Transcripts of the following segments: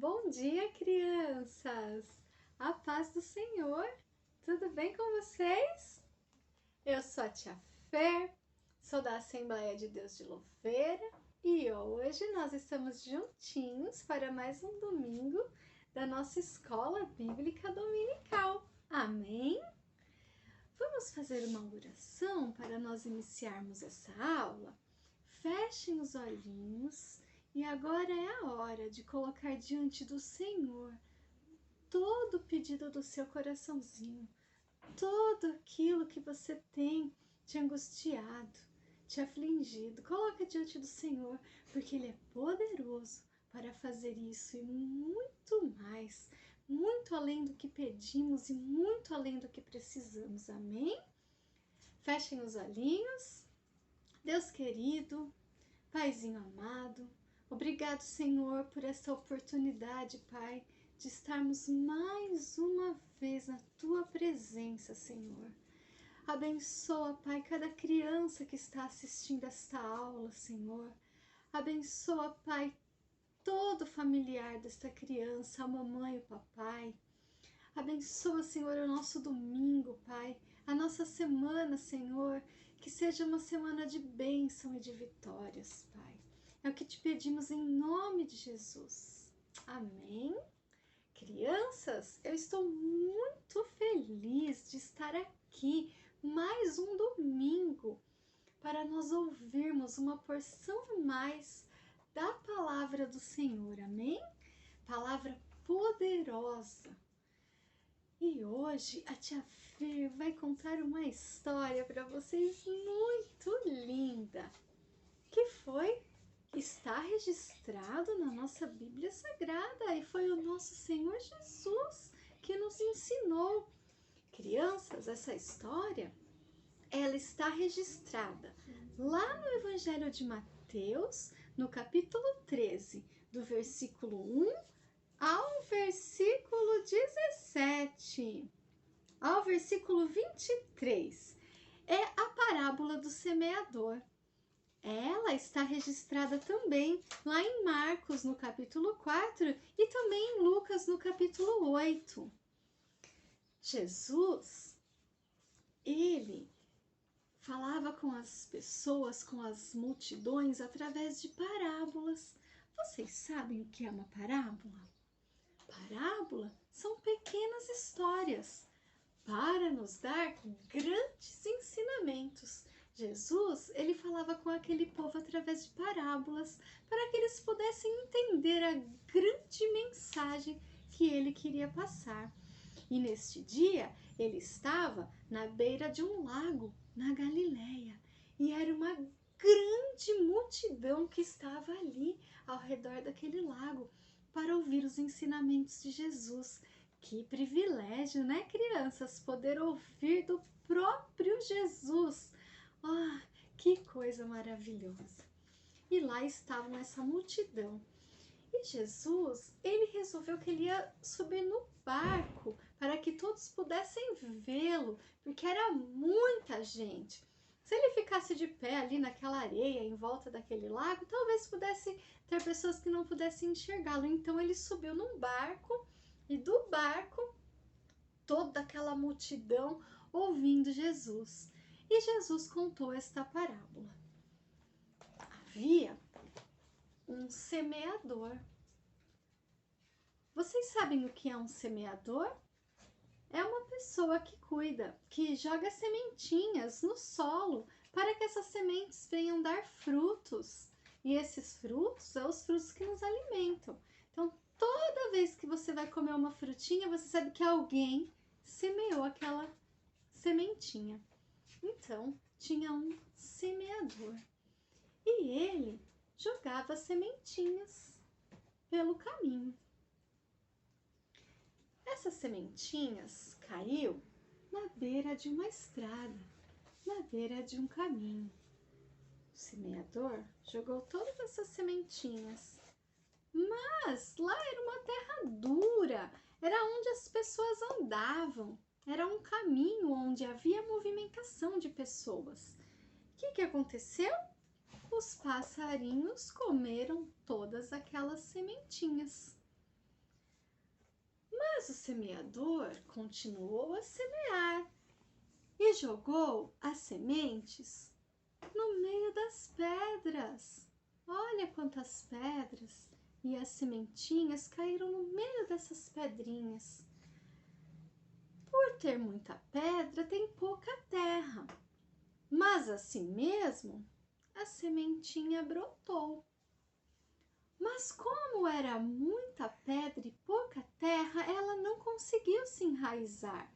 Bom dia, crianças! A paz do Senhor! Tudo bem com vocês? Eu sou a tia Fer, sou da Assembleia de Deus de Louveira e hoje nós estamos juntinhos para mais um domingo da nossa Escola Bíblica Dominical. Amém? Vamos fazer uma oração para nós iniciarmos essa aula? Fechem os olhinhos e agora é a hora de colocar diante do Senhor todo o pedido do seu coraçãozinho, tudo aquilo que você tem te angustiado, te afligido. Coloca diante do Senhor, porque Ele é poderoso para fazer isso e muito mais, muito além do que pedimos e muito além do que precisamos. Amém? Fechem os olhinhos. Deus querido, Paizinho amado, obrigado, Senhor, por essa oportunidade, Pai, de estarmos mais uma vez na Tua presença, Senhor. Abençoa, Pai, cada criança que está assistindo esta aula, Senhor. Abençoa, Pai, todo familiar desta criança, a mamãe e o papai. Abençoa, Senhor, o nosso domingo, Pai, a nossa semana, Senhor, que seja uma semana de bênção e de vitórias, Pai. É o que te pedimos em nome de Jesus. Amém? Crianças, eu estou muito feliz de estar aqui mais um domingo para nós ouvirmos uma porção a mais da palavra do Senhor. Amém? Palavra poderosa. E hoje a tia Fer vai contar uma história para vocês muito linda, que está registrado na nossa Bíblia Sagrada e foi o nosso Senhor Jesus que nos ensinou. Crianças, essa história, ela está registrada lá no Evangelho de Mateus, no capítulo 13, do versículo 1 ao versículo 17, ao versículo 23, é a parábola do semeador. Ela está registrada também lá em Marcos, no capítulo 4, e também em Lucas, no capítulo 8. Jesus, ele falava com as pessoas, com as multidões, através de parábolas. Vocês sabem o que é uma parábola? Parábola são pequenas histórias para nos dar grandes ensinamentos. Jesus, ele falava com aquele povo através de parábolas para que eles pudessem entender a grande mensagem que ele queria passar. E neste dia, ele estava na beira de um lago, na Galileia, e era uma grande multidão que estava ali ao redor daquele lago para ouvir os ensinamentos de Jesus. Que privilégio, né, crianças? Poder ouvir do próprio Jesus. Ah, que coisa maravilhosa! E lá estavam essa multidão. E Jesus, ele resolveu que ele ia subir no barco para que todos pudessem vê-lo, porque era muita gente. Se ele ficasse de pé ali naquela areia, em volta daquele lago, talvez pudesse ter pessoas que não pudessem enxergá-lo. Então ele subiu num barco e do barco toda aquela multidão ouvindo Jesus. E Jesus contou esta parábola. Havia um semeador. Vocês sabem o que é um semeador? É uma pessoa que cuida, que joga sementinhas no solo para que essas sementes venham dar frutos. E esses frutos são os frutos que nos alimentam. Então, toda vez que você vai comer uma frutinha, você sabe que alguém semeou aquela sementinha. Então, tinha um semeador. E ele jogava sementinhas pelo caminho. Essas sementinhas caiu na beira de uma estrada, na beira de um caminho. O semeador jogou todas essas sementinhas, mas lá era uma terra dura, era onde as pessoas andavam, era um caminho onde havia movimentação de pessoas. O que aconteceu? Os passarinhos comeram todas aquelas sementinhas. Mas o semeador continuou a semear e jogou as sementes no meio das pedras. Olha quantas pedras! E as sementinhas caíram no meio dessas pedrinhas. Por ter muita pedra, tem pouca terra. Mas assim mesmo, a sementinha brotou. Mas como era muita pedra e pouca terra, ela não conseguiu se enraizar.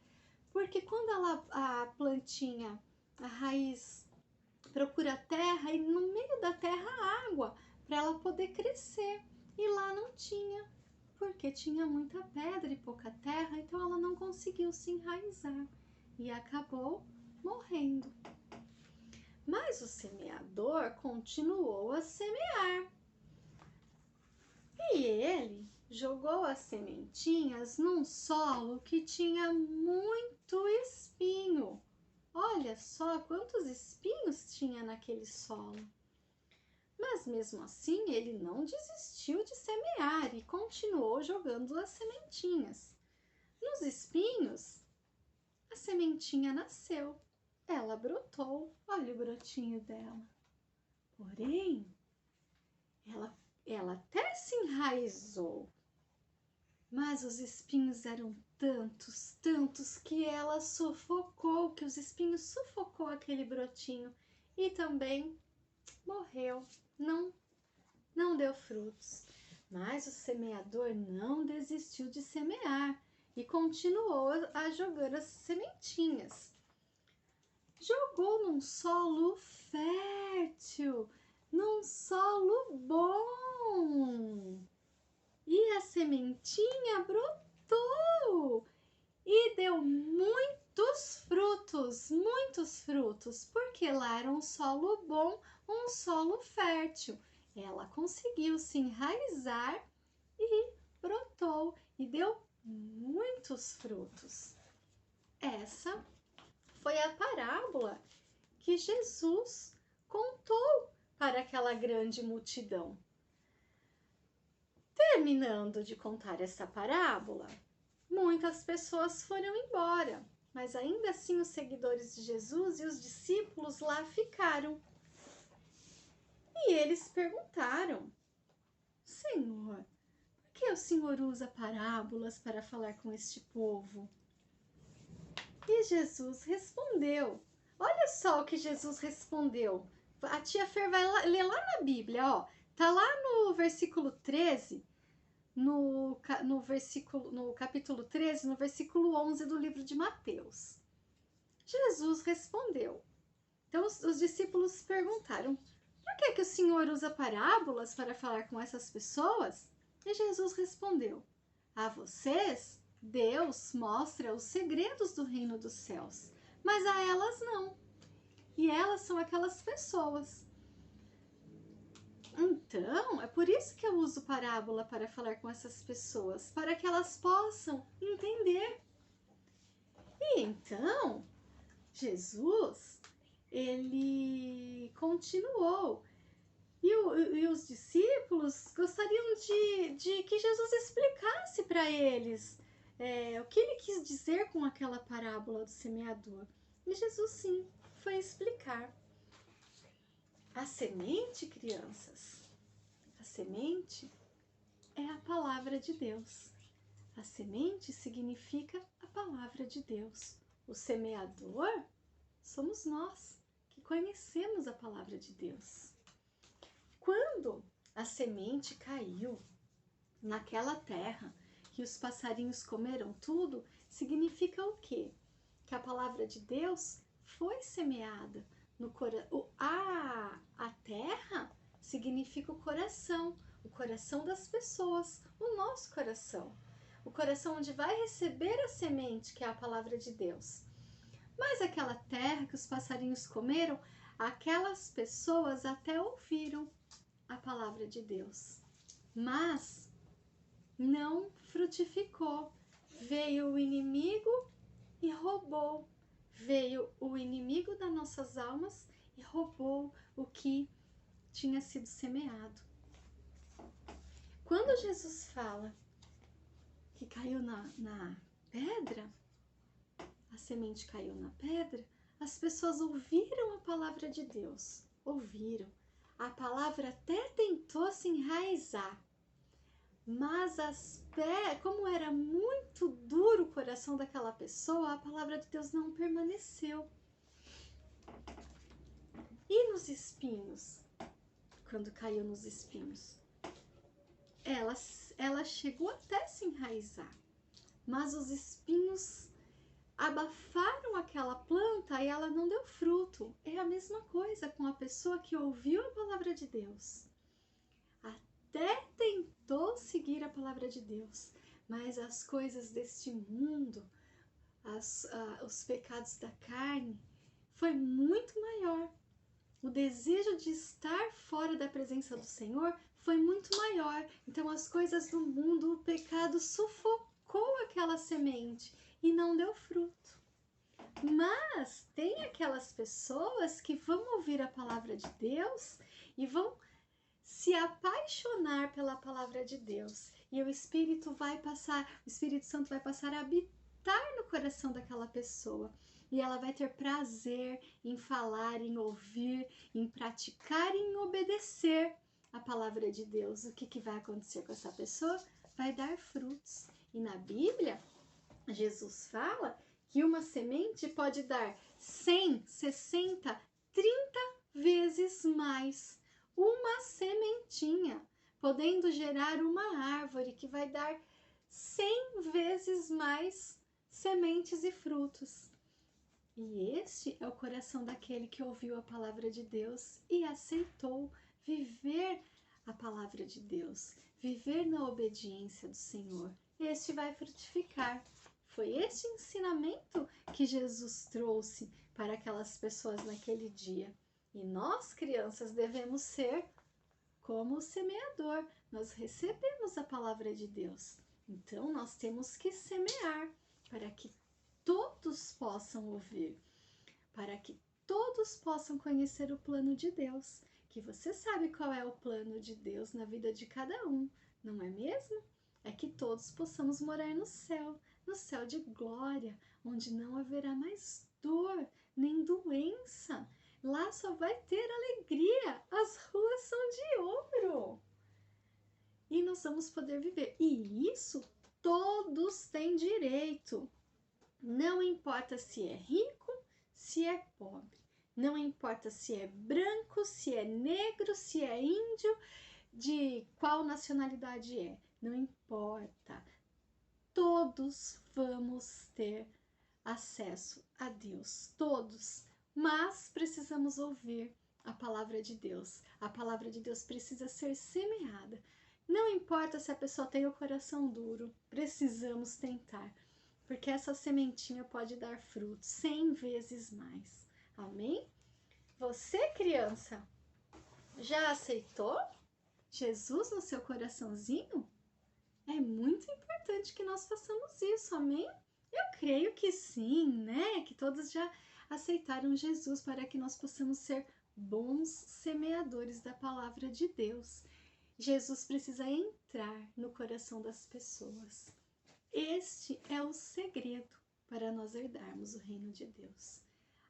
Porque quando a plantinha, a raiz, procura terra, e no meio da terra água, para ela poder crescer. E lá não tinha, porque tinha muita pedra e pouca terra, então ela não conseguiu se enraizar e acabou morrendo. Mas o semeador continuou a semear. E ele jogou as sementinhas num solo que tinha muito espinho. Olha só quantos espinhos tinha naquele solo. Mas mesmo assim ele não desistiu de semear e continuou jogando as sementinhas. Nos espinhos, a sementinha nasceu. Ela brotou. Olha o brotinho dela. Porém, ela até se enraizou. Mas os espinhos eram tantos que ela sufocou, que os espinhos sufocou aquele brotinho e também morreu. Não deu frutos. Mas o semeador não desistiu de semear e continuou a jogar as sementinhas. Jogou num solo fértil, num solo bom. E a sementinha brotou e deu muitos frutos, porque lá era um solo bom, um solo fértil. Ela conseguiu se enraizar e brotou e deu muitos frutos. Essa foi a parábola que Jesus contou para aquela grande multidão. Terminando de contar essa parábola, muitas pessoas foram embora, mas ainda assim os seguidores de Jesus e os discípulos lá ficaram. E eles perguntaram: Senhor, por que o Senhor usa parábolas para falar com este povo? E Jesus respondeu. Olha só o que Jesus respondeu. A tia Fer vai ler lá na Bíblia, ó. Tá lá no versículo 13, no capítulo 13, no versículo 11 do livro de Mateus. Jesus respondeu. Então os discípulos perguntaram: por que o Senhor usa parábolas para falar com essas pessoas? E Jesus respondeu: a vocês Deus mostra os segredos do reino dos céus, mas a elas não. E elas são aquelas pessoas. Então, é por isso que eu uso parábola para falar com essas pessoas, para que elas possam entender. E então, Jesus, ele continuou. E os discípulos gostariam de que Jesus explicasse para eles o que ele quis dizer com aquela parábola do semeador. E Jesus, sim, foi explicar. A semente, crianças, a semente é a palavra de Deus. A semente significa a palavra de Deus. O semeador somos nós, que conhecemos a palavra de Deus. Quando a semente caiu naquela terra que os passarinhos comeram tudo, significa o quê? Que a palavra de Deus foi semeada no coração. A terra significa o coração das pessoas, o nosso coração. O coração onde vai receber a semente, que é a palavra de Deus. Mas aquela terra que os passarinhos comeram, aquelas pessoas até ouviram a palavra de Deus, mas não frutificou. Veio o inimigo e roubou. Veio o inimigo das nossas almas e roubou o que tinha sido semeado. Quando Jesus fala que caiu na pedra, a semente caiu na pedra, as pessoas ouviram a palavra de Deus, ouviram. A palavra até tentou se enraizar, mas como era muito duro o coração daquela pessoa, a palavra de Deus não permaneceu. E nos espinhos? Quando caiu nos espinhos, ela chegou até se enraizar, mas os espinhos abafaram aquela planta e ela não deu fruto. É a mesma coisa com a pessoa que ouviu a palavra de Deus, até tentou seguir a palavra de Deus, mas as coisas deste mundo, os pecados da carne, foi muito maior. O desejo de estar fora da presença do Senhor foi muito maior. Então as coisas do mundo, o pecado sufocou aquela semente e não deu fruto. Mas tem aquelas pessoas que vão ouvir a palavra de Deus e vão se apaixonar pela palavra de Deus. E o Espírito Santo vai passar a habitar no coração daquela pessoa. E ela vai ter prazer em falar, em ouvir, em praticar e em obedecer a palavra de Deus. O que vai acontecer com essa pessoa? Vai dar frutos. E na Bíblia, Jesus fala que uma semente pode dar 100, 60, 30 vezes mais. Uma sementinha, podendo gerar uma árvore que vai dar 100 vezes mais sementes e frutos. E este é o coração daquele que ouviu a palavra de Deus e aceitou viver a palavra de Deus, viver na obediência do Senhor. Este vai frutificar. Foi este ensinamento que Jesus trouxe para aquelas pessoas naquele dia. E nós, crianças, devemos ser como o semeador. Nós recebemos a palavra de Deus. Então, nós temos que semear para que todos possam ouvir, para que todos possam conhecer o plano de Deus. Que você sabe qual é o plano de Deus na vida de cada um, não é mesmo? É que todos possamos morar no céu de glória, onde não haverá mais dor, nem doença. Lá só vai ter alegria, as ruas são de ouro. E nós vamos poder viver. E isso todos têm direito. Não importa se é rico, se é pobre. Não importa se é branco, se é negro, se é índio, de qual nacionalidade é. Não importa. Todos vamos ter acesso a Deus. Todos. Mas precisamos ouvir a palavra de Deus. A palavra de Deus precisa ser semeada. Não importa se a pessoa tem o coração duro, precisamos tentar, porque essa sementinha pode dar fruto 100 vezes mais. Amém? Você, criança, já aceitou Jesus no seu coraçãozinho? É muito importante que nós façamos isso, amém? Eu creio que sim, né? Que todos já aceitaram Jesus para que nós possamos ser bons semeadores da palavra de Deus. Jesus precisa entrar no coração das pessoas. Este é o segredo para nós herdarmos o reino de Deus.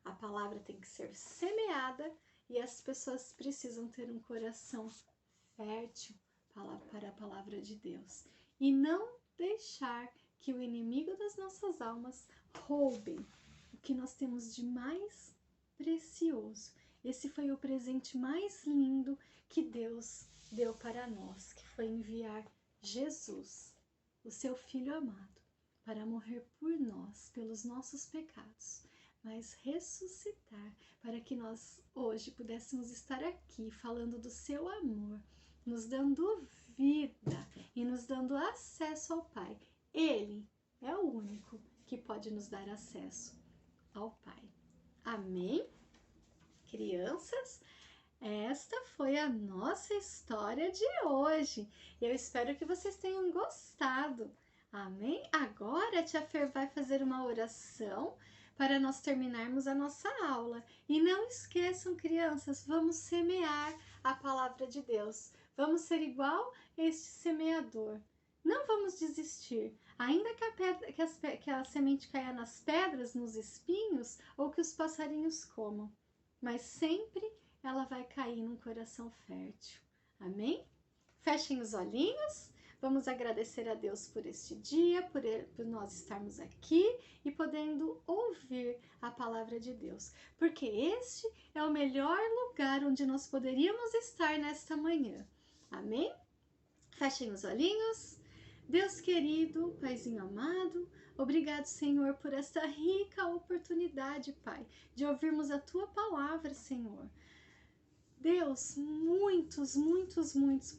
A palavra tem que ser semeada e as pessoas precisam ter um coração fértil para a palavra de Deus. E não deixar que o inimigo das nossas almas roubem o que nós temos de mais precioso. Esse foi o presente mais lindo que Deus deu para nós, que foi enviar Jesus, o seu Filho amado, para morrer por nós, pelos nossos pecados, mas ressuscitar para que nós hoje pudéssemos estar aqui falando do seu amor, nos dando vida e nos dando acesso ao Pai. Ele é o único que pode nos dar acesso ao Pai. Amém? Crianças, esta foi a nossa história de hoje. Eu espero que vocês tenham gostado. Amém? Agora a Tia Fer vai fazer uma oração para nós terminarmos a nossa aula. E não esqueçam, crianças, vamos semear a palavra de Deus. Vamos ser igual este semeador. Não vamos desistir. Ainda que a semente caia nas pedras, nos espinhos, ou que os passarinhos comam. Mas sempre ela vai cair num coração fértil. Amém? Fechem os olhinhos. Vamos agradecer a Deus por este dia, por nós estarmos aqui e podendo ouvir a palavra de Deus. Porque este é o melhor lugar onde nós poderíamos estar nesta manhã. Amém? Fechem os olhinhos. Deus querido, Paizinho amado, obrigado, Senhor, por esta rica oportunidade, Pai, de ouvirmos a Tua palavra, Senhor. Deus, muitos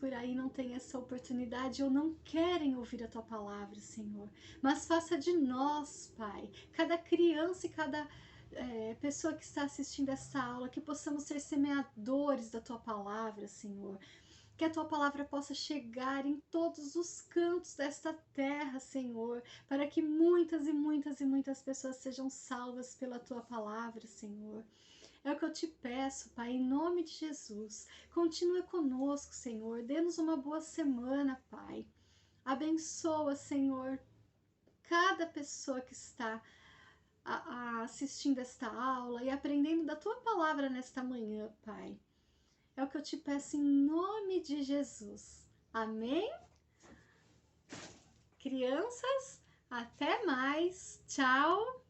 por aí não têm essa oportunidade ou não querem ouvir a Tua palavra, Senhor. Mas faça de nós, Pai, cada criança e cada pessoa que está assistindo essa aula, que possamos ser semeadores da Tua palavra, Senhor. Que a Tua palavra possa chegar em todos os cantos desta terra, Senhor, para que muitas pessoas sejam salvas pela Tua palavra, Senhor. É o que eu te peço, Pai, em nome de Jesus. Continua conosco, Senhor. Dê-nos uma boa semana, Pai. Abençoa, Senhor, cada pessoa que está assistindo esta aula e aprendendo da Tua palavra nesta manhã, Pai. É o que eu te peço em nome de Jesus. Amém? Crianças, até mais. Tchau.